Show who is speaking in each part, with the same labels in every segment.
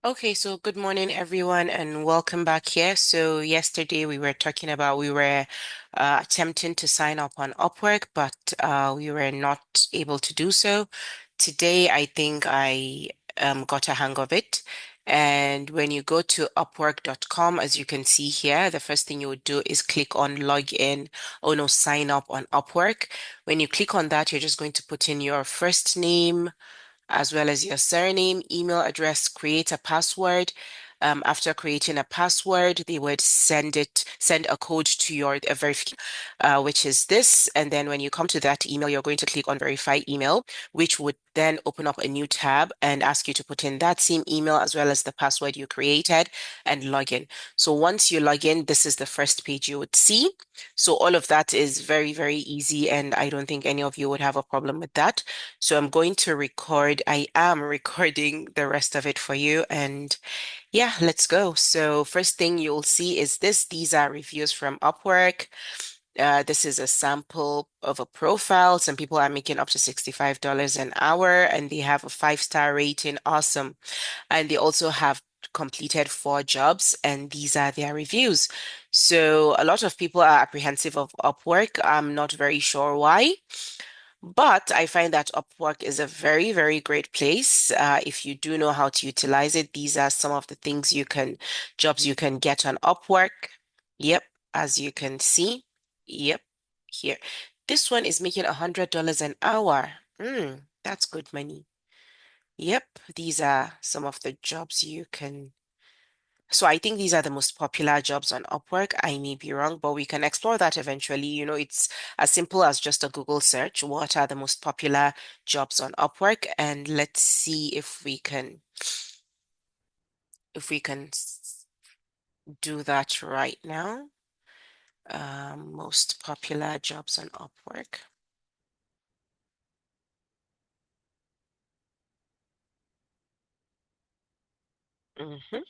Speaker 1: Okay, so good morning, everyone, and welcome back here. So yesterday we were talking about we were attempting to sign up on Upwork, but we were not able to do so. Today, I think I got a hang of it. And when you go to Upwork.com, as you can see here, the first thing you would do is click on log in. Oh no, sign up on Upwork. When you click on that, you're just going to put in your first name as well as your surname, email address, create a password. After creating a password, they would send a code to your verification, which is this. And then when you come to that email, you're going to click on verify email, which would then open up a new tab and ask you to put in that same email as well as the password you created and log in. So once you log in, this is the first page you would see. So all of that is very, very easy, and I don't think any of you would have a problem with that. So I'm going to record, I am recording the rest of it for you. And yeah, let's go. So first thing you'll see is this. These are reviews from Upwork. This is a sample of a profile. Some people are making up to $65 an hour and they have a 5-star rating. Awesome. And they also have completed 4 jobs, and these are their reviews. So a lot of people are apprehensive of Upwork. I'm not very sure why. But I find that Upwork is a very, very great place. If you do know how to utilize it, these are some of the jobs you can get on Upwork. Yep, as you can see. Yep, here. This one is making $100 an hour. That's good money. Yep, these are some of the jobs you can so I think these are the most popular jobs on Upwork. I may be wrong, but we can explore that eventually. It's as simple as just a Google search. What are the most popular jobs on Upwork? And let's see if we can do that right now. Most popular jobs on Upwork. Mhm.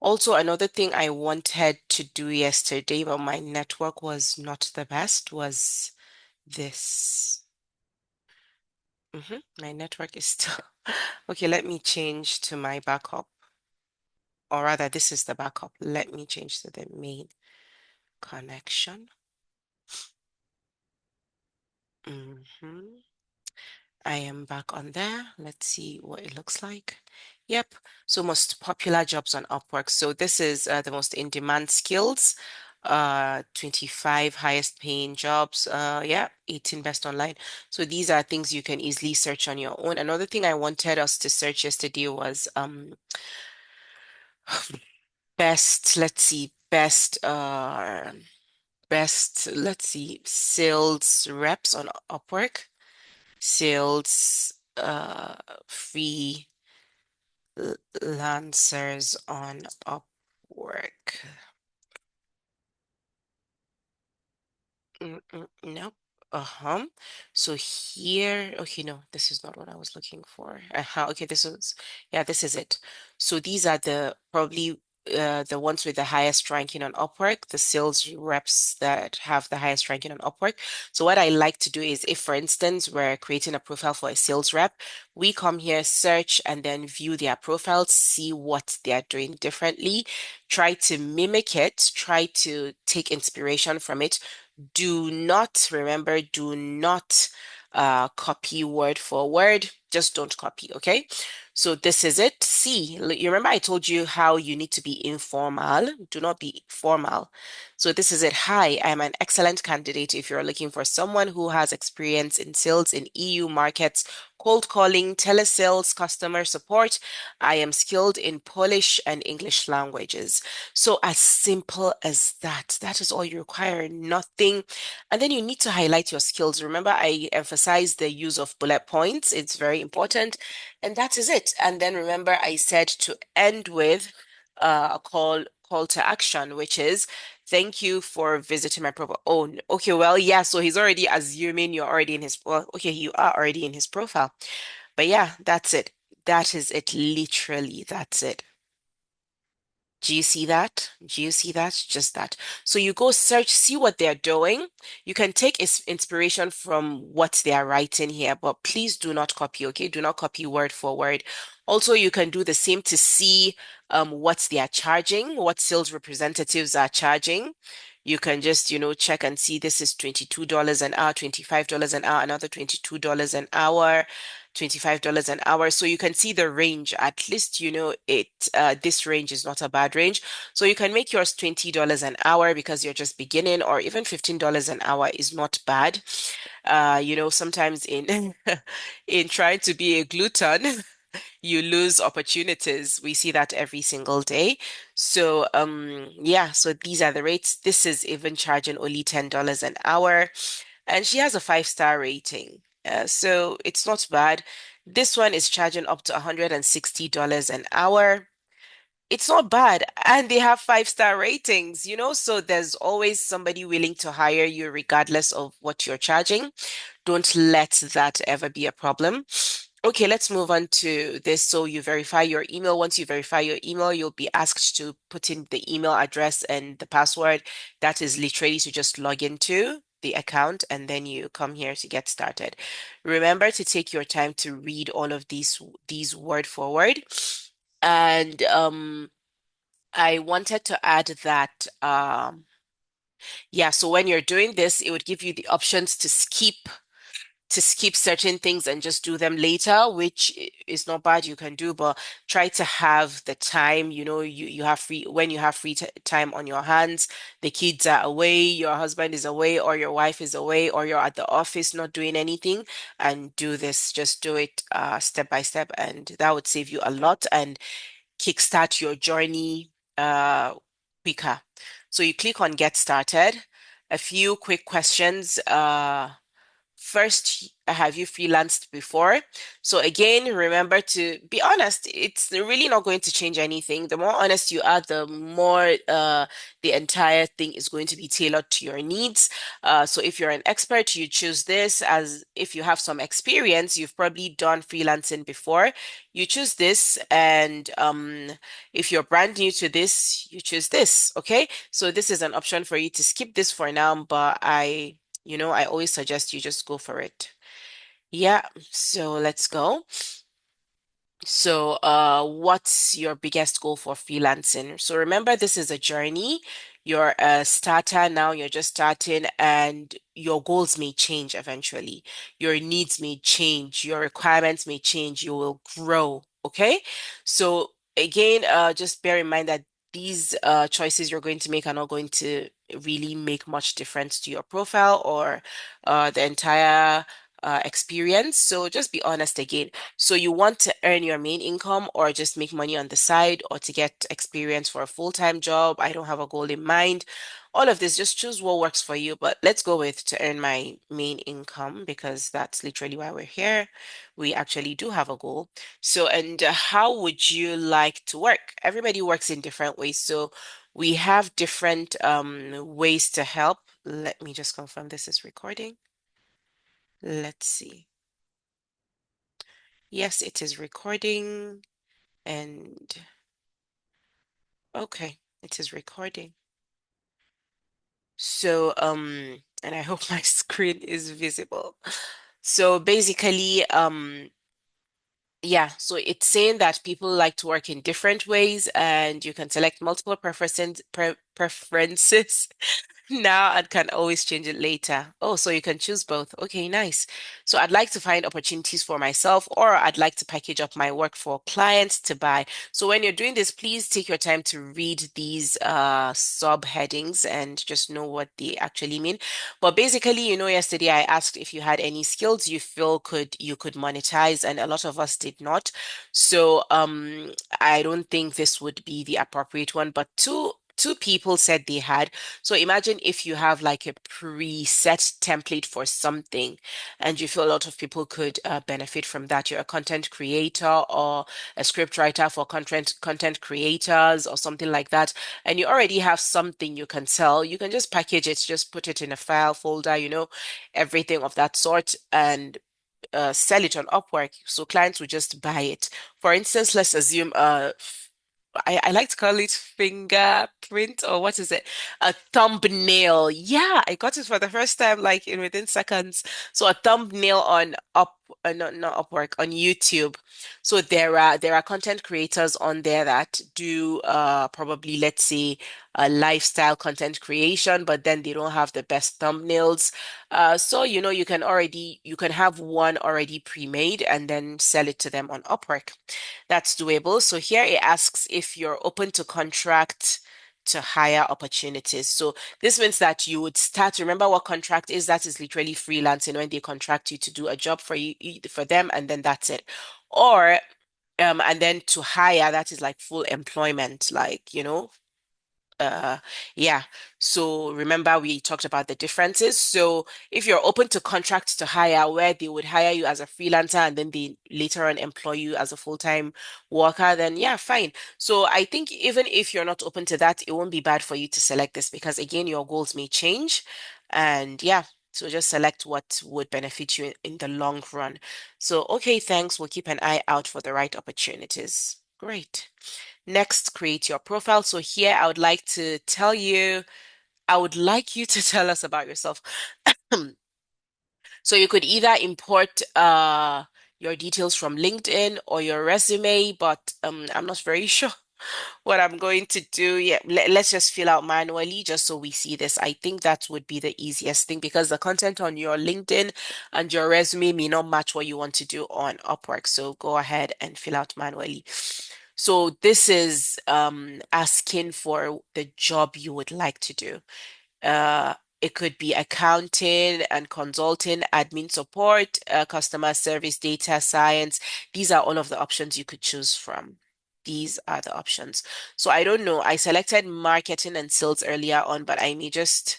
Speaker 1: Also, another thing I wanted to do yesterday, but my network was not the best, was this. My network is still okay. Let me change to my backup, or rather, this is the backup. Let me change to the main connection. hmm I am back on there. Let's see what it looks like. Yep. So most popular jobs on Upwork. So this is the most in-demand skills. 25 highest paying jobs. Yeah, 18 best online. So these are things you can easily search on your own. Another thing I wanted us to search yesterday was best, let's see, best, let's see, sales reps on Upwork, sales freelancers on Upwork. Nope. Uh-huh. So here, okay, no, this is not what I was looking for. Okay, yeah, this is it. So these are the ones with the highest ranking on Upwork, the sales reps that have the highest ranking on Upwork. So what I like to do is if, for instance, we're creating a profile for a sales rep, we come here, search, and then view their profiles, see what they're doing differently, try to mimic it, try to take inspiration from it. Do not copy word for word. Just don't copy, okay? So this is it. See, you remember I told you how you need to be informal. Do not be formal. So this is it. Hi, I'm an excellent candidate if you're looking for someone who has experience in sales in EU markets, cold calling, telesales, customer support. I am skilled in Polish and English languages. So as simple as that. That is all you require, nothing. And then you need to highlight your skills. Remember, I emphasized the use of bullet points. It's very important. And that is it. And then remember, I said to end with a call to action, which is thank you for visiting my profile. Oh, okay, well, yeah, so he's already assuming you're already in his well, okay, you are already in his profile. But yeah, that's it. That is it, literally. That's it. Do you see that? Do you see that? Just that. So you go search, see what they're doing. You can take inspiration from what they are writing here, but please do not copy, okay? Do not copy word for word. Also, you can do the same to see what they are charging, what sales representatives are charging. You can just, check and see this is $22 an hour, $25 an hour, another $22 an hour. $25 an hour. So you can see the range. At least you know it this range is not a bad range. So you can make yours $20 an hour because you're just beginning, or even $15 an hour is not bad. Sometimes in in trying to be a glutton, you lose opportunities. We see that every single day. So yeah, so these are the rates. This is even charging only $10 an hour, and she has a 5-star rating. So it's not bad. This one is charging up to $160 an hour. It's not bad. And they have 5-star ratings, so there's always somebody willing to hire you regardless of what you're charging. Don't let that ever be a problem. Okay, let's move on to this. So you verify your email. Once you verify your email, you'll be asked to put in the email address and the password. That is literally to just log into the account, and then you come here to get started. Remember to take your time to read all of these word for word. And I wanted to add that yeah, so when you're doing this, it would give you the options to skip certain things and just do them later, which is not bad, you can do, but try to have the time, you have free when you have free time on your hands, the kids are away, your husband is away, or your wife is away, or you're at the office not doing anything, and do this. Just do it step by step, and that would save you a lot and kickstart your journey quicker. So you click on Get Started. A few quick questions. First, have you freelanced before? So again, remember to be honest. It's really not going to change anything. The more honest you are, the more the entire thing is going to be tailored to your needs. So if you're an expert, you choose this. As if you have some experience, you've probably done freelancing before, you choose this. And if you're brand new to this, you choose this. Okay. So this is an option for you to skip this for now, but I always suggest you just go for it. Yeah, so let's go. So, what's your biggest goal for freelancing? So remember, this is a journey. You're a starter now, you're just starting, and your goals may change eventually. Your needs may change, your requirements may change, you will grow. Okay? So again, just bear in mind that these choices you're going to make are not going to really make much difference to your profile or the entire experience. So just be honest again. So you want to earn your main income or just make money on the side or to get experience for a full-time job? I don't have a goal in mind. All of this, just choose what works for you. But let's go with to earn my main income because that's literally why we're here. We actually do have a goal. So, and how would you like to work? Everybody works in different ways. So we have different ways to help. Let me just confirm this is recording. Let's see. Yes, it is recording. And okay, it is recording. So, and I hope my screen is visible. So basically, yeah, so it's saying that people like to work in different ways, and you can select multiple preferences now and can always change it later. Oh, so you can choose both. Okay, nice. So I'd like to find opportunities for myself, or I'd like to package up my work for clients to buy. So when you're doing this, please take your time to read these subheadings and just know what they actually mean. But basically, yesterday I asked if you had any skills you feel you could monetize, and a lot of us did not. So I don't think this would be the appropriate one, but two people said they had. So imagine if you have like a preset template for something and you feel a lot of people could benefit from that. You're a content creator or a script writer for content creators or something like that, and you already have something you can sell. You can just package it, just put it in a file folder, everything of that sort, and sell it on Upwork. So clients will just buy it. For instance, let's assume I like to call it fingerprint or what is it? A thumbnail. Yeah, I got it for the first time, like in within seconds. So a thumbnail on not Upwork, on YouTube. So there are content creators on there that do probably, let's say, lifestyle content creation, but then they don't have the best thumbnails. So you can have one already pre-made and then sell it to them on Upwork. That's doable. So here it asks if you're open to contract to hire opportunities. So this means that you would start, remember what contract is? That is literally freelancing when they contract you to do a job for for them, and then that's it. Or and then to hire, that is like full employment, like, uh, yeah. So remember we talked about the differences. So if you're open to contract to hire, where they would hire you as a freelancer and then they later on employ you as a full-time worker, then yeah, fine. So I think even if you're not open to that, it won't be bad for you to select this because again, your goals may change. And yeah, so just select what would benefit you in the long run. So okay, thanks. We'll keep an eye out for the right opportunities. Great. Next, create your profile. So here I would like to tell you, I would like you to tell us about yourself. So you could either import your details from LinkedIn or your resume, but I'm not very sure what I'm going to do. Yeah, let's just fill out manually just so we see this. I think that would be the easiest thing because the content on your LinkedIn and your resume may not match what you want to do on Upwork. So go ahead and fill out manually. So this is asking for the job you would like to do. Uh, it could be accounting and consulting, admin support, customer service, data science. These are all of the options you could choose from. These are the options. So I don't know. I selected marketing and sales earlier on, but I may just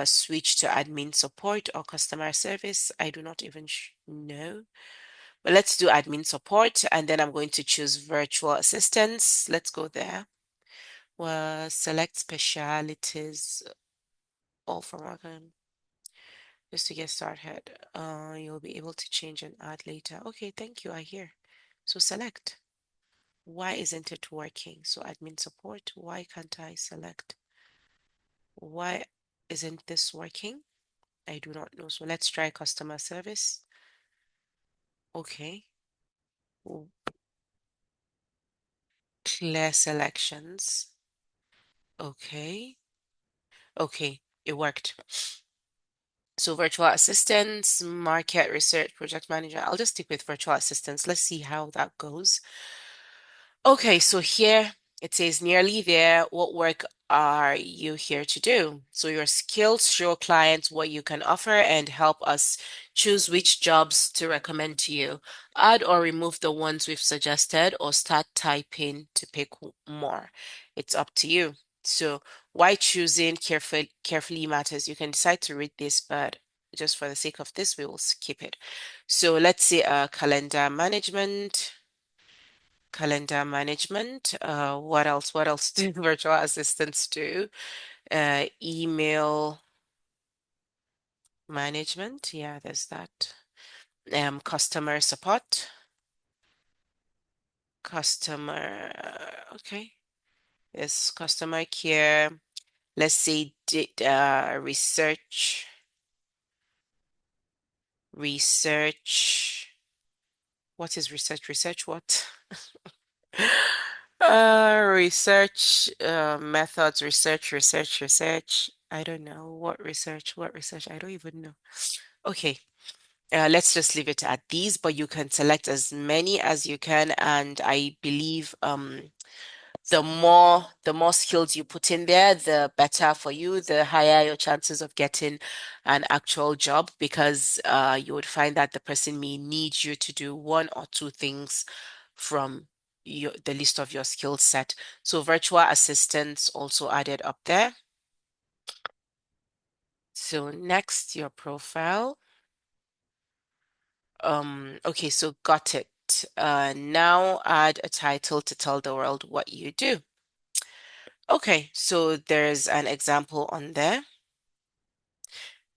Speaker 1: switch to admin support or customer service. I do not even know. But let's do admin support, and then I'm going to choose virtual assistants. Let's go there. Well, select specialities, all from marketing. Just to get started, you'll be able to change and add later. Okay, thank you. I hear. So select. Why isn't it working? So admin support, why can't I select? Why isn't this working? I do not know. So let's try customer service. Okay. Clear selections. Okay. Okay. It worked. So virtual assistants, market research, project manager. I'll just stick with virtual assistants. Let's see how that goes. Okay, so here it says nearly there. What work are you here to do? So your skills show clients what you can offer and help us choose which jobs to recommend to you. Add or remove the ones we've suggested or start typing to pick more. It's up to you. So why choosing carefully matters. You can decide to read this, but just for the sake of this, we will skip it. So let's say calendar management. Calendar management. What else? What else do virtual assistants do? Email management. Yeah, there's that. Customer support. Customer. Okay. Yes, customer care. Let's say research. Research. What is research? Research what? Research methods, research. I don't know what research. I don't even know. Okay, let's just leave it at these, but you can select as many as you can, and I believe the more skills you put in there, the better for you, the higher your chances of getting an actual job because you would find that the person may need you to do one or two things from the list of your skill set. So virtual assistants also added up there. So next, your profile. Okay, so got it. Now add a title to tell the world what you do. Okay, so there's an example on there.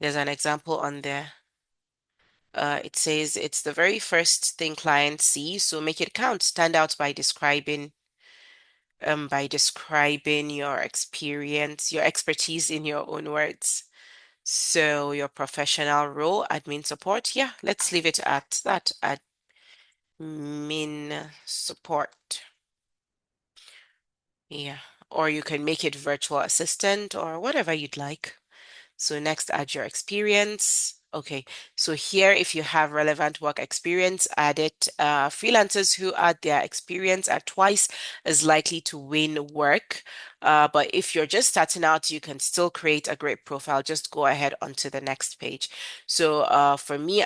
Speaker 1: There's an example on there. It says it's the very first thing clients see, so make it count. Stand out by describing by describing your experience, your expertise in your own words. So your professional role, admin support. Yeah, let's leave it at that. Admin support. Yeah. Or you can make it virtual assistant or whatever you'd like. So next, add your experience. Okay, so here, if you have relevant work experience, add it. Freelancers who add their experience at twice is likely to win work. But if you're just starting out, you can still create a great profile. Just go ahead onto the next page. So for me,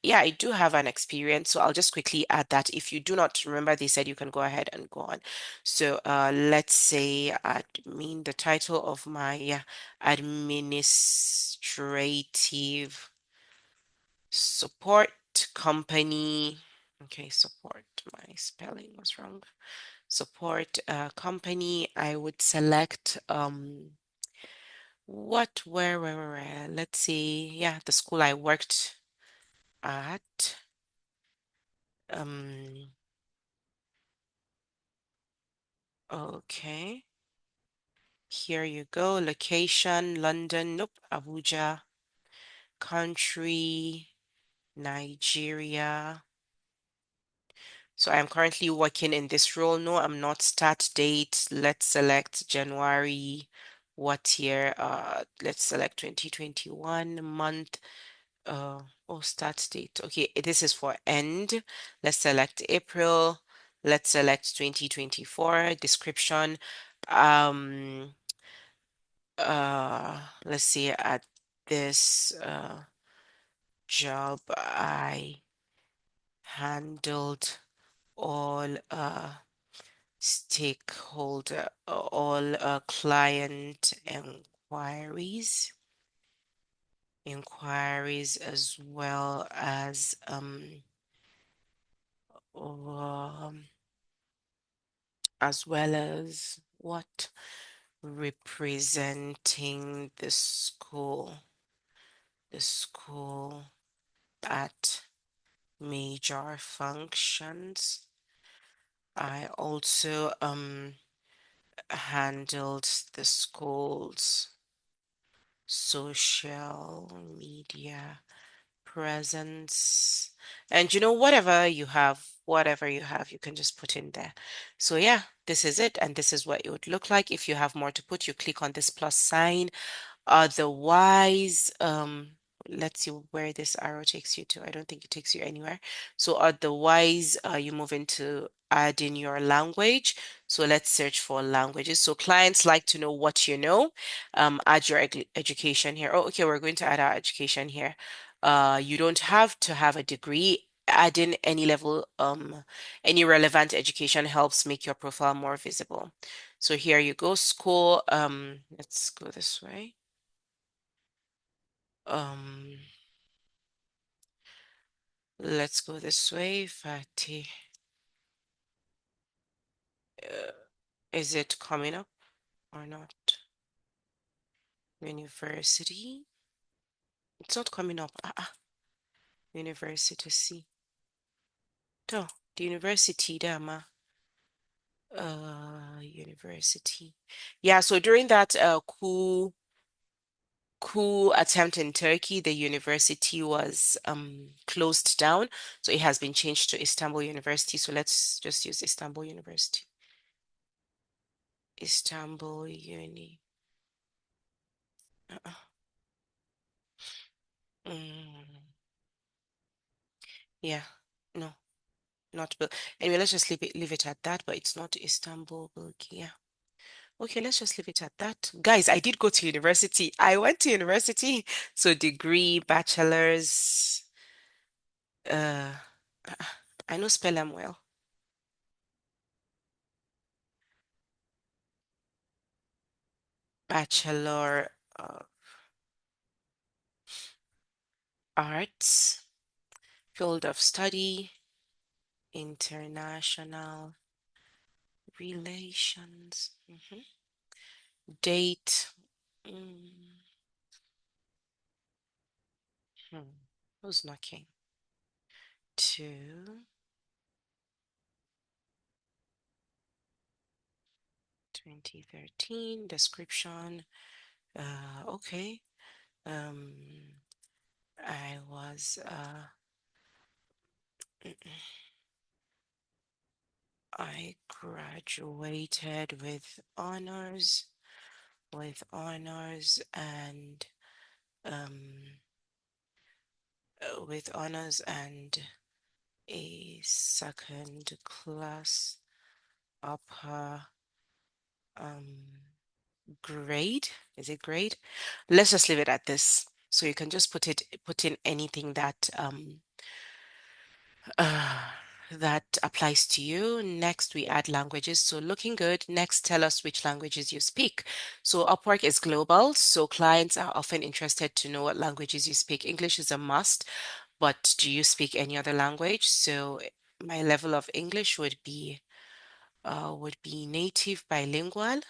Speaker 1: yeah, I do have an experience. So I'll just quickly add that. If you do not remember, they said you can go ahead and go on. So let's say admin, the title of my, yeah, administrative support company. Okay, support. My spelling was wrong. Support company. I would select where, let's see. Yeah, the school I worked at. Um, okay. Here you go. Location, London. Nope. Abuja. Country, Nigeria. So I'm currently working in this role. No, I'm not. Start date. Let's select January. What year? Let's select 2021 month. Oh, start date. Okay, this is for end. Let's select April. Let's select 2024. Description. Um, let's see at this job I handled all stakeholder, all client inquiries um, as well as what representing the school at major functions. I also handled the school's social media presence. And whatever you have, you can just put in there. So yeah, this is it. And this is what it would look like. If you have more to put, you click on this plus sign. Otherwise, let's see where this arrow takes you to. I don't think it takes you anywhere. So otherwise, you move into add in your language. So let's search for languages. So clients like to know what you know. Add your education here. Oh, okay, we're going to add our education here. You don't have to have a degree. Add in any relevant education helps make your profile more visible. So here you go, school. Let's go this way. Um, let's go this way. Fatih. Uh, is it coming up or not? University. It's not coming up. University. See. Oh, the university, Dama. University. Yeah, so during that coup attempt in Turkey, the university was closed down. So it has been changed to Istanbul University. So let's just use Istanbul University. Istanbul Uni. Uh-uh. Mm, yeah, no, not Bul. Anyway, let's just leave it at that. But it's not Istanbul, Bulgaria. Okay, let's just leave it at that. Guys, I did go to university. I went to university. So degree, bachelor's. Uh, uh, I know spell them well. Bachelor of Arts, field of study, international relations. Date. Mm, hmm. Who's knocking? Two. 2013 description. Okay. Um, I was I graduated with honors um with honors and a second class upper um grade. Is it grade? Let's just leave it at this. So you can just put in anything uh, that applies to you. Next, we add languages. So looking good. Next, tell us which languages you speak. So Upwork is global, so clients are often interested to know what languages you speak. English is a must, but do you speak any other language? So my level of English would be native bilingual.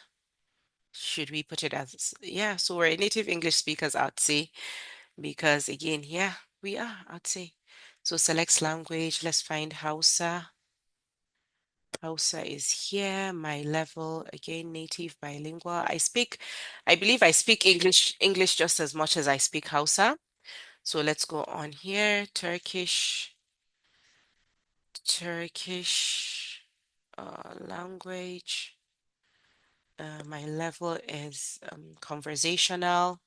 Speaker 1: Should we put it as, yeah, so we're native English speakers, I'd say, because again, yeah, we are, I'd say. So select language. Let's find Hausa. Hausa is here. My level, again, native bilingual. I believe I speak English just as much as I speak Hausa. So let's go on here. Turkish language. My level is conversational.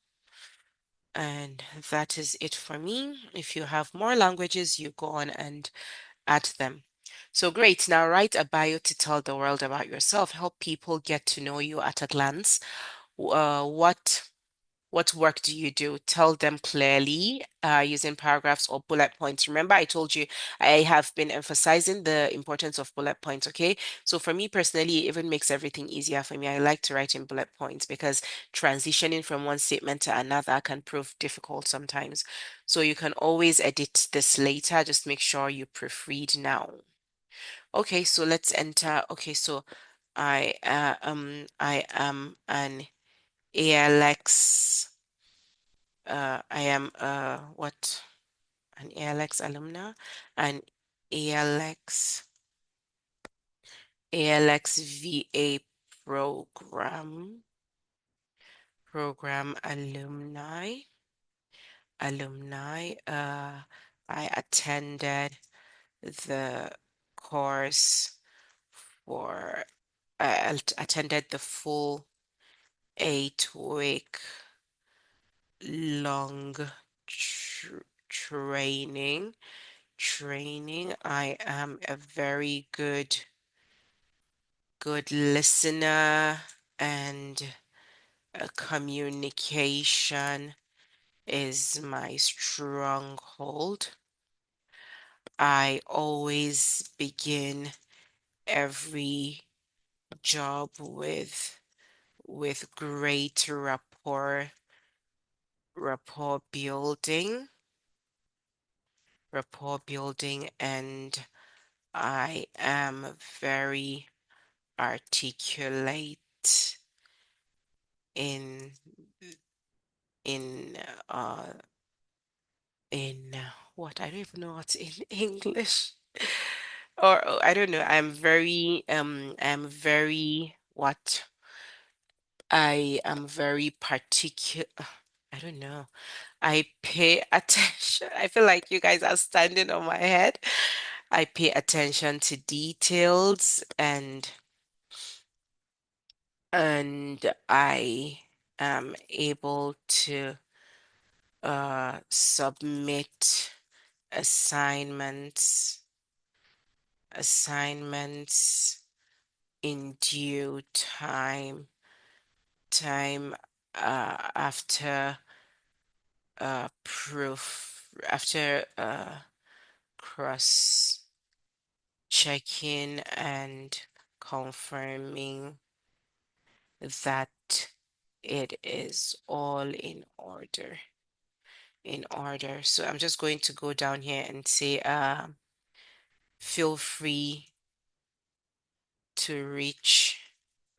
Speaker 1: And that is it for me. If you have more languages, you go on and add them. So great. Now write a bio to tell the world about yourself. Help people get to know you at a glance. What work do you do? Tell them clearly, using paragraphs or bullet points. Remember, I told you I have been emphasizing the importance of bullet points, okay? So for me personally, it even makes everything easier for me. I like to write in bullet points because transitioning from one statement to another can prove difficult sometimes. So you can always edit this later. Just make sure you proofread now. Okay, so let's enter. Okay, so I am an ALX. I am what an ALX alumna, an ALX ALX VA program alumni. I attended the course for attended the full 8 week long training. I am a very good listener, and communication is my stronghold. I always begin every job with great rapport building, and I am very articulate in in uh what, I don't even know what's in English. Or I don't know. I'm very what? I am very particular. I don't know. I pay attention. I feel like you guys are standing on my head. I pay attention to details, and I am able to submit assignments assignments in due time after proof after cross checking and confirming that it is all in order. So I'm just going to go down here and say feel free to reach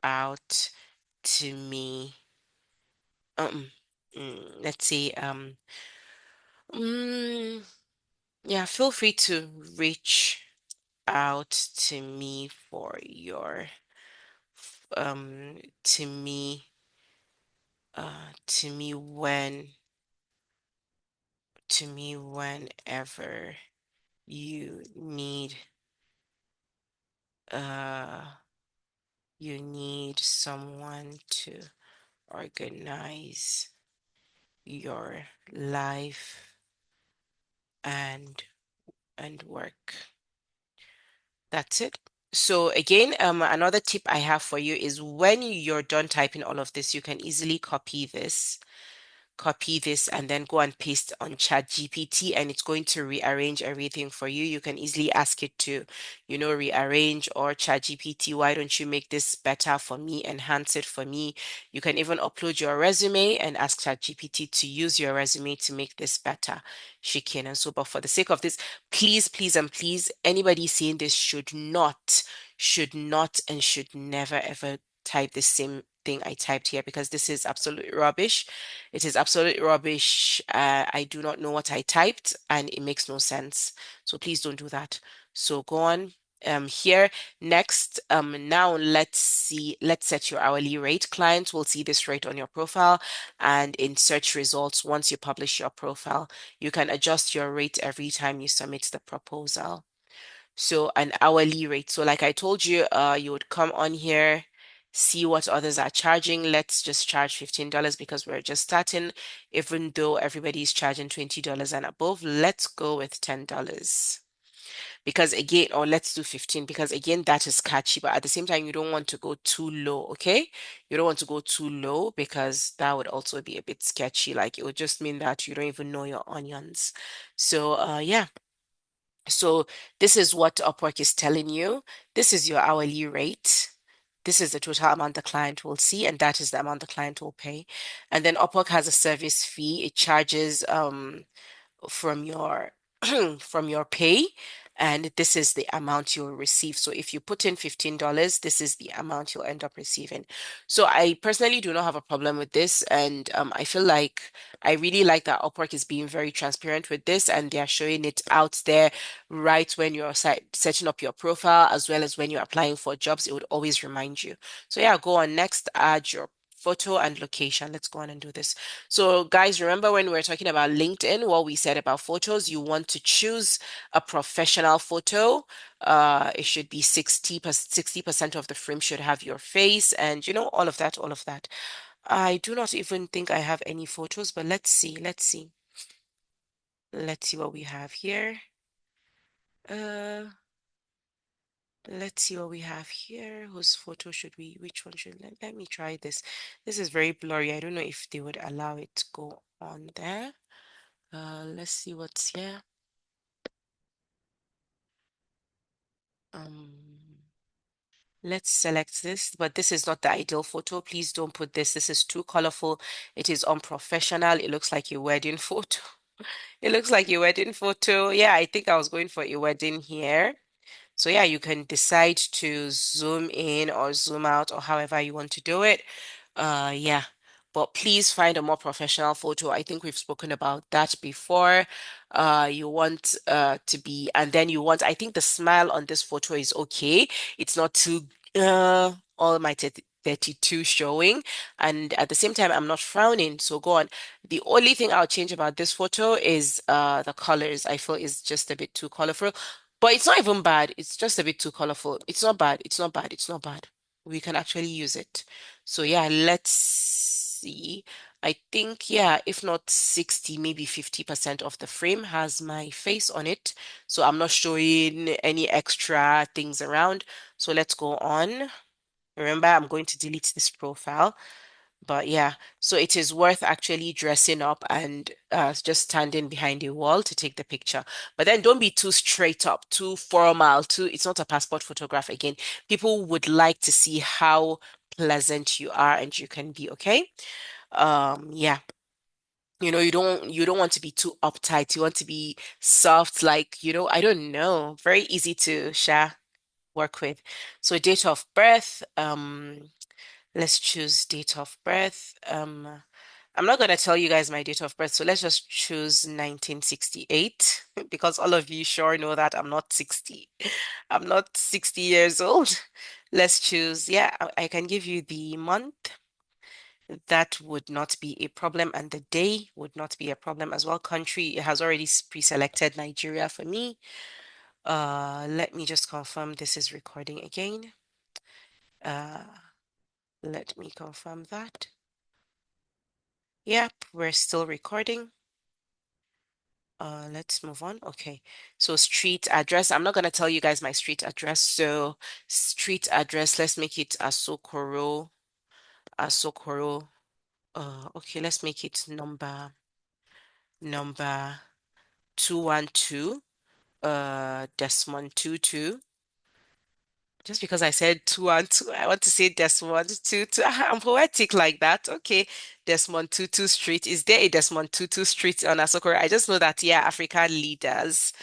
Speaker 1: out to me. um let's see, mm, yeah, feel free to reach out to me to me, to me whenever you need uh you need someone to organize your life and work. That's it. So again, another tip I have for you is when you're done typing all of this, you can easily copy this and then go and paste on ChatGPT, and it's going to rearrange everything for you. You can easily ask it to, rearrange, or ChatGPT, why don't you make this better for me, enhance it for me. You can even upload your resume and ask ChatGPT to use your resume to make this better. She can. And so, but for the sake of this, please, please, and please, anybody seeing this and should never ever type the same thing I typed here, because this is absolute rubbish. It is absolute rubbish. I do not know what I typed and it makes no sense. So please don't do that. So go on here. Next, now let's set your hourly rate. Clients will see this rate on your profile, and in search results, once you publish your profile, you can adjust your rate every time you submit the proposal. So an hourly rate. So like I told you, you would come on here, see what others are charging. Let's just charge $15 because we're just starting. Even though everybody's charging $20 and above, let's go with $10. Because again, or let's do 15, because again, that is catchy, but at the same time, you don't want to go too low, okay? You don't want to go too low because that would also be a bit sketchy. Like it would just mean that you don't even know your onions. So yeah. So this is what Upwork is telling you. This is your hourly rate. This is the total amount the client will see, and that is the amount the client will pay. And then Upwork has a service fee. It charges from your from your pay, and this is the amount you'll receive. So if you put in $15, this is the amount you'll end up receiving. So I personally do not have a problem with this, and I feel like I really like that Upwork is being very transparent with this, and they are showing it out there right when you're setting up your profile, as well as when you're applying for jobs. It would always remind you. So yeah, go on next, add your photo and location. Let's go on and do this. So, guys, remember when we were talking about LinkedIn, what we said about photos? You want to choose a professional photo. It should be 60% of the frame should have your face, and all of that, all of that. I do not even think I have any photos, but let's see. Let's see what we have here. Uh, let's see what we have here. Whose photo should we, which one should, let me try this. This is very blurry. I don't know if they would allow it to go on there. Let's see what's here. Um, let's select this, but this is not the ideal photo. Please don't put this. This is too colorful. It is unprofessional. It looks like a wedding photo. It looks like a wedding photo. Yeah, I think I was going for a wedding here. So yeah, you can decide to zoom in or zoom out or however you want to do it. Yeah. But please find a more professional photo. I think we've spoken about that before. You want to be, and then you want, I think the smile on this photo is okay. It's not too all my 32 showing. And at the same time, I'm not frowning. So go on. The only thing I'll change about this photo is the colors. I feel is just a bit too colorful. But it's not even bad. It's just a bit too colorful. It's not bad. It's not bad. It's not bad. We can actually use it. So yeah, let's see. I think, yeah, if not 60, maybe 50% of the frame has my face on it. So I'm not showing any extra things around. So let's go on. Remember, I'm going to delete this profile. But yeah, so it is worth actually dressing up and just standing behind a wall to take the picture. But then don't be too straight up, too formal, it's not a passport photograph again. People would like to see how pleasant you are and you can be, okay? Yeah. You don't want to be too uptight. You want to be soft, like, I don't know, very easy to share, work with. So date of birth, let's choose date of birth. I'm not going to tell you guys my date of birth, so let's just choose 1968 because all of you sure know that I'm not 60. I'm not 60 years old. Let's choose. Yeah, I can give you the month. That would not be a problem, and the day would not be a problem as well. Country, it has already pre-selected Nigeria for me. Let me just confirm this is recording again. Uh, Let me confirm that. Yep, we're still recording. Let's move on. Okay. So street address. I'm not gonna tell you guys my street address. So street address, let's make it Asokoro. Asokoro. Okay, let's make it number 212. Desmond 22. Just because I said 212, I want to say Desmond 22. I'm poetic like that. Okay. Desmond Tutu Street. Is there a Desmond Tutu Street on Asokoro? I just know that, yeah, African leaders.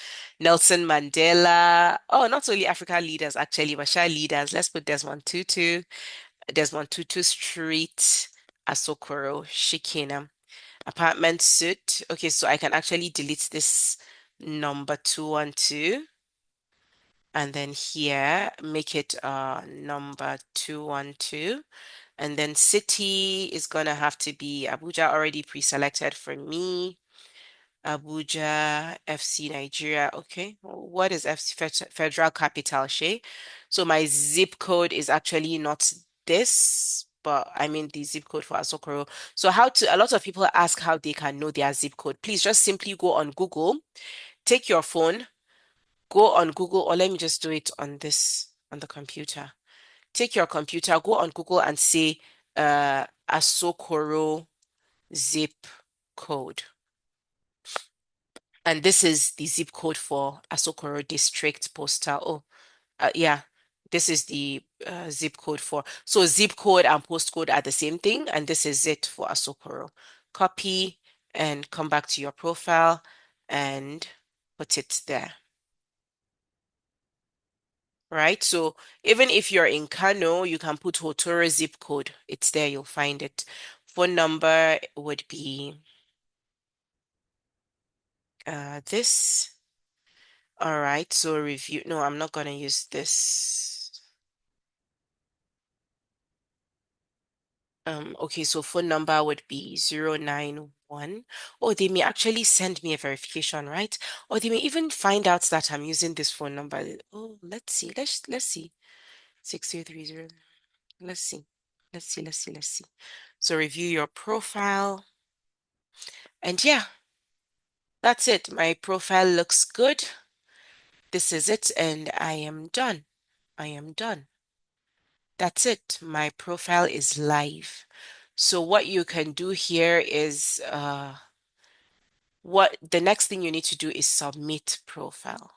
Speaker 1: Nelson Mandela. Oh, not only African leaders, actually, but Shah leaders. Let's put Desmond Tutu Street, Asokoro, Shikina. Apartment suite. Okay, so I can actually delete this number 212. And then here, make it number 212. And then city is gonna have to be Abuja, already pre-selected for me. Abuja, FC Nigeria. Okay. What is FC Federal Capital, Shay? So my zip code is actually not this, but I mean the zip code for Asokoro. So a lot of people ask how they can know their zip code. Please just simply go on Google, take your phone, go on Google, or let me just do it on on the computer. Take your computer, go on Google and say Asokoro zip code. And this is the zip code for Asokoro district postal. Oh, yeah, this is the zip code for. So zip code and postcode are the same thing, and this is it for Asokoro. Copy and come back to your profile and put it there. Right? So even if you're in Kano, you can put Hotoro zip code. It's there, you'll find it. Phone number would be this. All right, so review. No, I'm not gonna use this. Okay, so phone number would be 091. Oh, they may actually send me a verification, right? Or they may even find out that I'm using this phone number. Oh, let's see. Let's see. 6030. Let's see. Let's see. So review your profile. And yeah, that's it. My profile looks good. This is it, and I am done. I am done. That's it. My profile is live. So what you can do here is what the next thing you need to do is submit profile.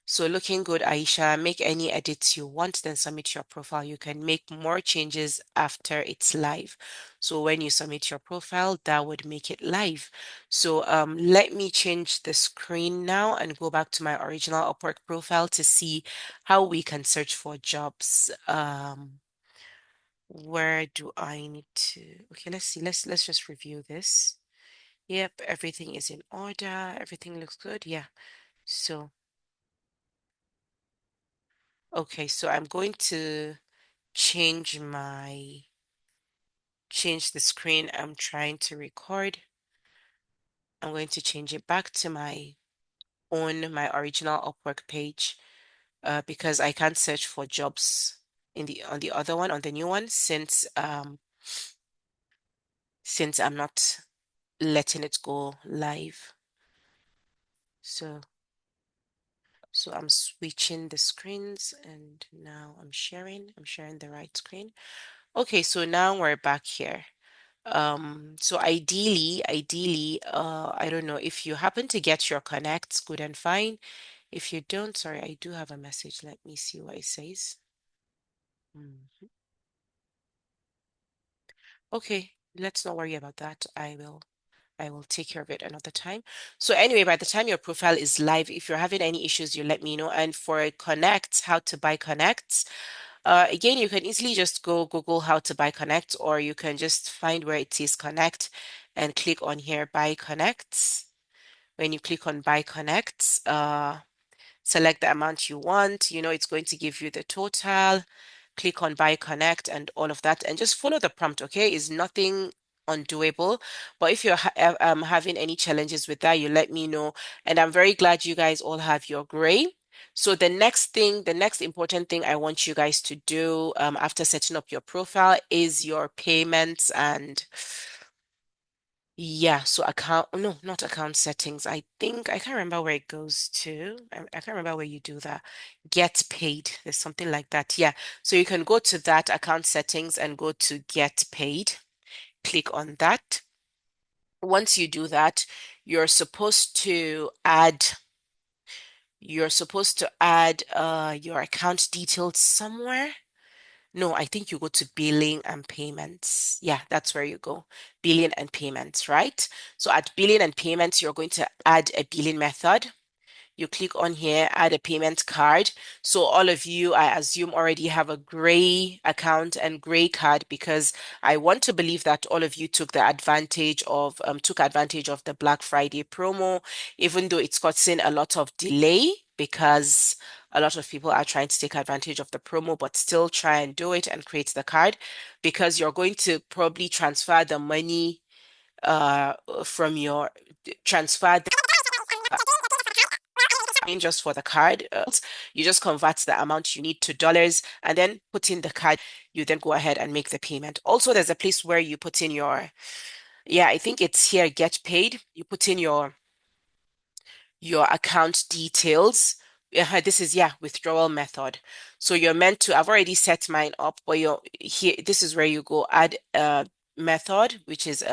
Speaker 1: So looking good, Aisha, make any edits you want, then submit your profile. You can make more changes after it's live. So when you submit your profile, that would make it live. So let me change the screen now and go back to my original Upwork profile to see how we can search for jobs. Where do I need to? Okay, let's see. Let's just review this. Yep, everything is in order. Everything looks good. Yeah. So, okay, so I'm going to change change the screen I'm trying to record. I'm going to change it back to my original Upwork page because I can't search for jobs in the on the other one, on the new one, since I'm not letting it go live. So I'm switching the screens and now I'm sharing the right screen. Okay, so now we're back here. So ideally, I don't know if you happen to get your connects, good and fine. If you don't, sorry, I do have a message. Let me see what it says. Mm. Okay, let's not worry about that. I will take care of it another time. So anyway, by the time your profile is live, if you're having any issues, you let me know. And for Connect, how to buy Connects, again, you can easily just go Google how to buy Connect, or you can just find where it says Connect and click on here, Buy Connects. When you click on Buy Connects, select the amount you want. You know, it's going to give you the total. click on Buy Connect and all of that, and just follow the prompt, okay? Is nothing undoable. But if you're having any challenges with that, you let me know. And I'm very glad you guys all have your gray. So the next important thing I want you guys to do after setting up your profile is your payments and yeah, so account, no, not account settings. I think I can't remember where it goes to. I can't remember where you do that. Get paid. There's something like that. Yeah. So you can go to that account settings and go to get paid. Click on that. Once you do that, you're supposed to add your account details somewhere. No, I think you go to billing and payments. Yeah, that's where you go. Billing and payments, right? So at billing and payments, you're going to add a billing method. You click on here, add a payment card. So all of you, I assume, already have a gray account and gray card because I want to believe that all of you took advantage of the Black Friday promo, even though it's gotten a lot of delay because a lot of people are trying to take advantage of the promo, but still try and do it and create the card because you're going to probably transfer the money from your transfer just for the card. You just convert the amount you need to dollars and then put in the card. You then go ahead and make the payment. Also, there's a place where you put in yeah, I think it's here, get paid. You put in your account details. This is, yeah, withdrawal method. So you're meant to, I've already set mine up, but you're here, this is where you go add a method, which is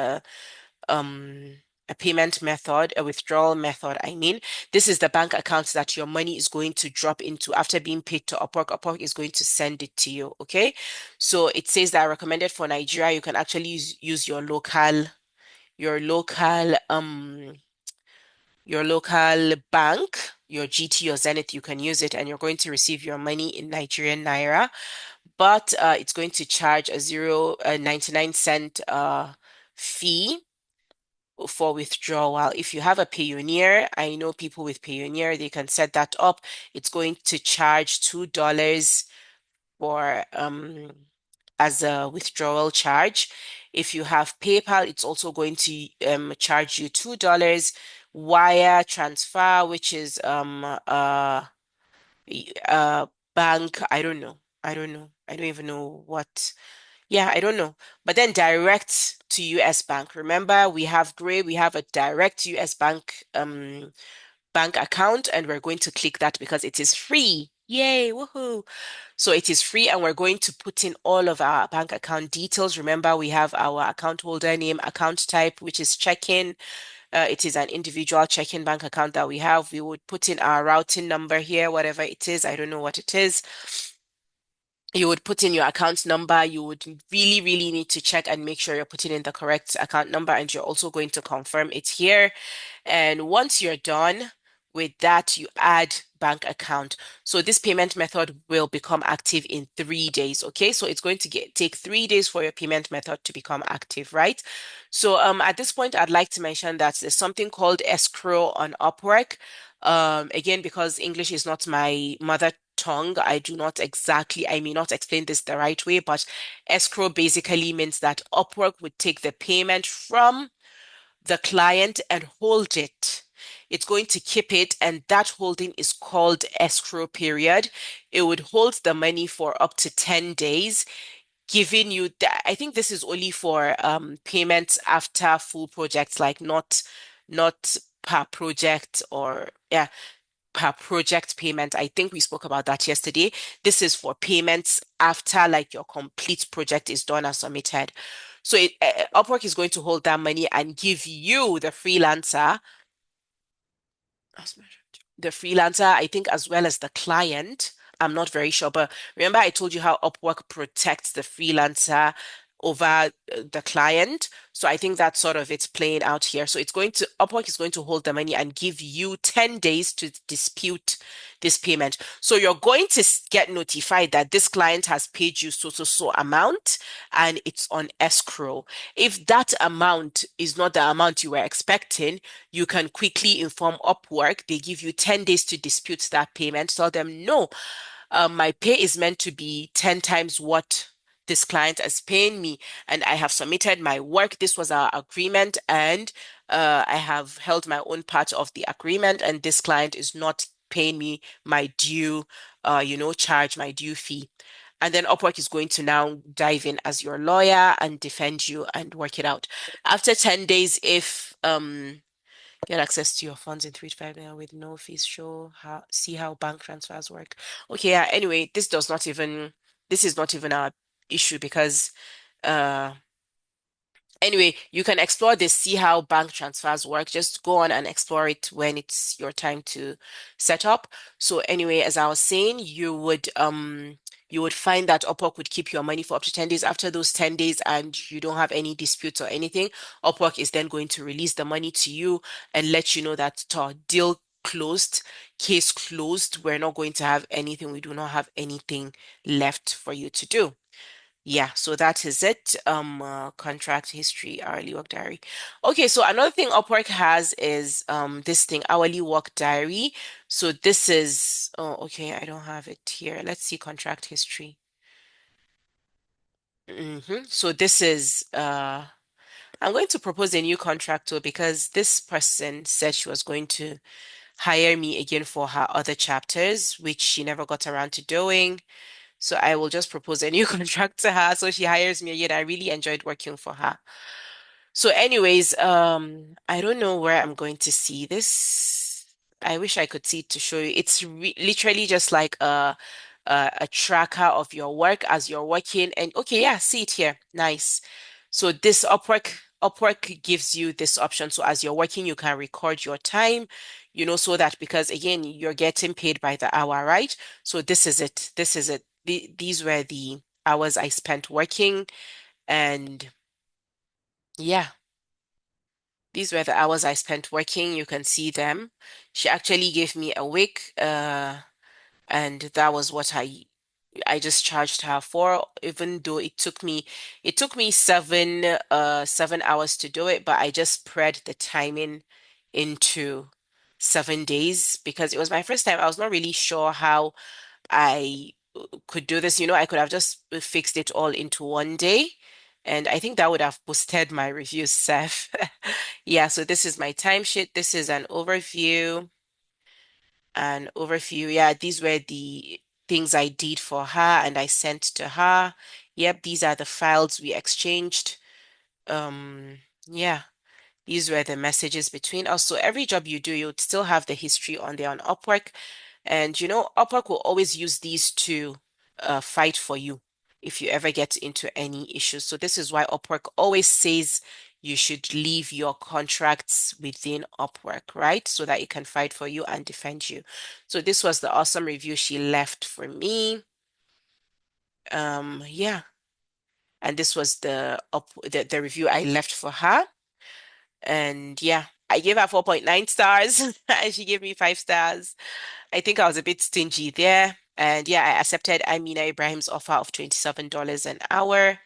Speaker 1: um a payment method, a withdrawal method, I mean. This is the bank account that your money is going to drop into after being paid to Upwork. Upwork is going to send it to you, okay? So it says that recommended for Nigeria, you can actually use your local bank, your GT or Zenith, you can use it and you're going to receive your money in Nigerian naira, but it's going to charge a 99 cent fee for withdrawal. If you have a Payoneer, I know people with Payoneer, they can set that up. It's going to charge $2 for as a withdrawal charge. If you have PayPal, it's also going to charge you $2 wire transfer, which is uh bank. I don't know. I don't know. I don't even know what. Yeah, I don't know. But then direct to US Bank. Remember, we have a direct US Bank bank account, and we're going to click that because it is free. Yay, woohoo. So it is free, and we're going to put in all of our bank account details. Remember, we have our account holder name, account type, which is checking. It is an individual checking bank account that we have. We would put in our routing number here, whatever it is. I don't know what it is. You would put in your account number. You would really, really need to check and make sure you're putting in the correct account number, and you're also going to confirm it here. And once you're done with that, you add bank account. So this payment method will become active in 3 days. Okay, so it's going to take 3 days for your payment method to become active, right? So at this point, I'd like to mention that there's something called escrow on Upwork. Again, because English is not my mother tongue, I may not explain this the right way, but escrow basically means that Upwork would take the payment from the client and hold it. It's going to keep it, and that holding is called escrow period. It would hold the money for up to 10 days, giving you I think this is only for payments after full projects, like not per project or yeah, per project payment. I think we spoke about that yesterday. This is for payments after like your complete project is done and submitted. So Upwork is going to hold that money and give you, the freelancer, I think, as well as the client. I'm not very sure, but remember I told you how Upwork protects the freelancer over the client. So I think that's sort of it's playing out here. So Upwork is going to hold the money and give you 10 days to dispute this payment. So you're going to get notified that this client has paid you so amount and it's on escrow. If that amount is not the amount you were expecting, you can quickly inform Upwork. They give you 10 days to dispute that payment. Tell them, no, My pay is meant to be 10 times what this client is paying me, and I have submitted my work. This was our agreement, and I have held my own part of the agreement, and this client is not paying me my due, charge, my due fee. And then Upwork is going to now dive in as your lawyer and defend you and work it out. After 10 days, if get access to your funds in 3 to 5 minutes with no fees. See how bank transfers work. Okay, yeah. Anyway, this is not even our issue because uh anyway, you can explore this, see how bank transfers work. Just go on and explore it when it's your time to set up. So anyway, as I was saying, you would find that Upwork would keep your money for up to 10 days. After those 10 days and you don't have any disputes or anything, Upwork is then going to release the money to you and let you know that deal closed, case closed. We're not going to have anything. We do not have anything left for you to do. Yeah, so that is it. Contract history, hourly work diary. Okay, so another thing Upwork has is this thing, hourly work diary. So this is okay, I don't have it here. Let's see contract history. So this is I'm going to propose a new contract too because this person said she was going to hire me again for her other chapters, which she never got around to doing. So I will just propose a new contract to her so she hires me again. I really enjoyed working for her. So anyways, I don't know where I'm going to see this. I wish I could see it to show you. It's re literally just like a tracker of your work as you're working. And okay, yeah, see it here. Nice. So this Upwork gives you this option. So as you're working, you can record your time, so that because again, you're getting paid by the hour, right? So this is it. This is it. These were the hours I spent working, and yeah, these were the hours I spent working. You can see them. She actually gave me a week, and that was what I just charged her for, even though it took me 7 hours to do it, but I just spread the timing into 7 days because it was my first time. I was not really sure how I could do this. I could have just fixed it all into one day. And I think that would have boosted my reviews, Seth. Yeah, so this is my timesheet. This is an overview. An overview. Yeah, these were the things I did for her and I sent to her. Yep, these are the files we exchanged. Yeah. These were the messages between us. So every job you do, you'd still have the history on there on Upwork. And Upwork will always use these to fight for you if you ever get into any issues. So this is why Upwork always says you should leave your contracts within Upwork, right? So that it can fight for you and defend you. So this was the awesome review she left for me. Yeah. And this was the review I left for her. And yeah, I gave her 4.9 stars and she gave me 5 stars. I think I was a bit stingy there. And yeah, I accepted Amina Ibrahim's offer of $27 an hour.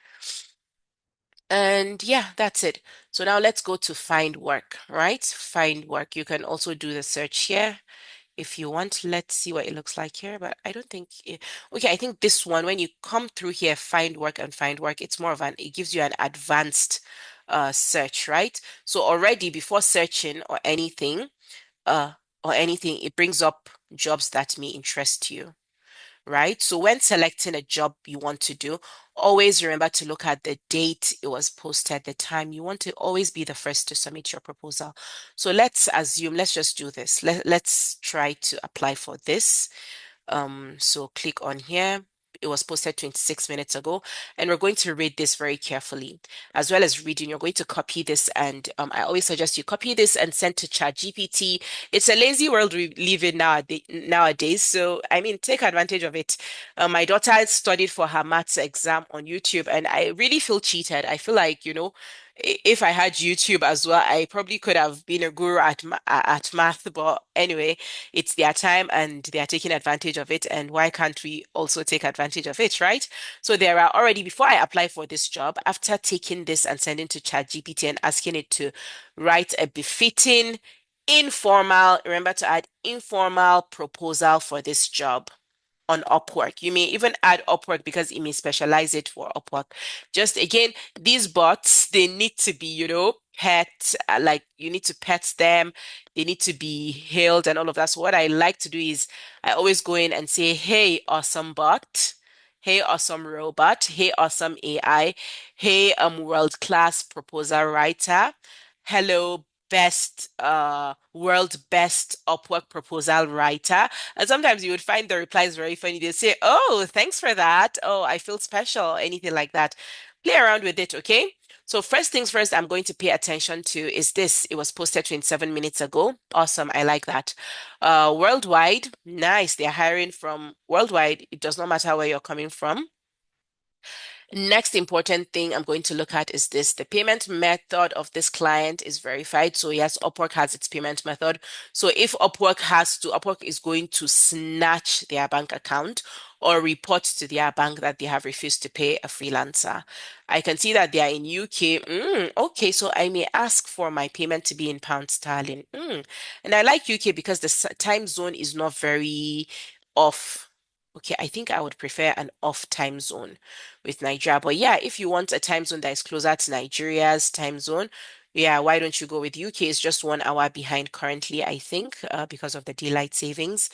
Speaker 1: And yeah, that's it. So now let's go to find work, right? Find work. You can also do the search here if you want. Let's see what it looks like here, but I don't think okay, I think this one, when you come through here, find work, it's more of it gives you an advanced search, right? So already before searching uh or anything, it brings up jobs that may interest you, right? So when selecting a job you want to do, always remember to look at the date it was posted, the time. You want to always be the first to submit your proposal. So let's just do this. Let's try to apply for this. So click on here. It was posted 26 minutes ago, and we're going to read this very carefully. As well as reading, you're going to copy this, and I always suggest you copy this and send to ChatGPT. It's a lazy world we live in nowadays, so I mean, take advantage of it. My daughter studied for her maths exam on YouTube, and I really feel cheated. I feel like, if I had YouTube as well, I probably could have been a guru at math. But anyway, it's their time and they are taking advantage of it. And why can't we also take advantage of it, right? So there are already, before I apply for this job, after taking this and sending to ChatGPT and asking it to write a remember to add informal proposal for this job. on Upwork. You may even add Upwork because it may specialize it for Upwork. Just again, these bots, they need to be, pet, like you need to pet them. They need to be hailed and all of that. So what I like to do is I always go in and say, hey, awesome bot. Hey, awesome robot. Hey, awesome AI. Hey, world-class proposal writer. Hello, best world best Upwork proposal writer. And sometimes you would find the replies very funny. They say, "Oh, thanks for that. Oh, I feel special," anything like that. Play around with it, okay? So first things first, I'm going to pay attention to is this. It was posted 27 minutes ago. Awesome. I like that. Worldwide, nice. They're hiring from worldwide. It does not matter where you're coming from. Next important thing I'm going to look at is this. The payment method of this client is verified. So yes, Upwork has its payment method. So if Upwork is going to snatch their bank account or report to their bank that they have refused to pay a freelancer. I can see that they are in UK. Okay, so I may ask for my payment to be in pound sterling. And I like UK because the time zone is not very off. Okay, I think I would prefer an off time zone with Nigeria. But yeah, if you want a time zone that is closer to Nigeria's time zone, yeah, why don't you go with UK? It's just 1 hour behind currently, I think, because of the daylight savings.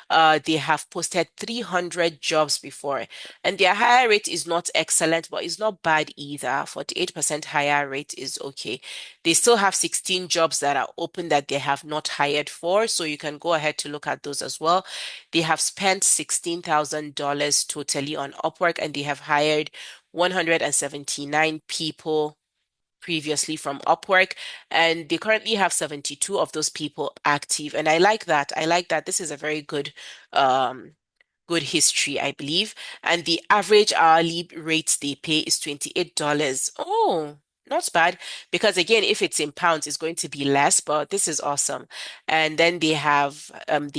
Speaker 1: They have posted 300 jobs before, and their hire rate is not excellent, but it's not bad either. 48% hire rate is okay. They still have 16 jobs that are open that they have not hired for, so you can go ahead to look at those as well. They have spent $16,000 totally on Upwork, and they have hired 179 people previously from Upwork, and they currently have 72 of those people active. And I like that. I like that. This is a very um, good history, I believe. And the average hourly rate they pay is $28. Oh, not bad. Because again, if it's in pounds, it's going to be less, but this is awesome. And then they have an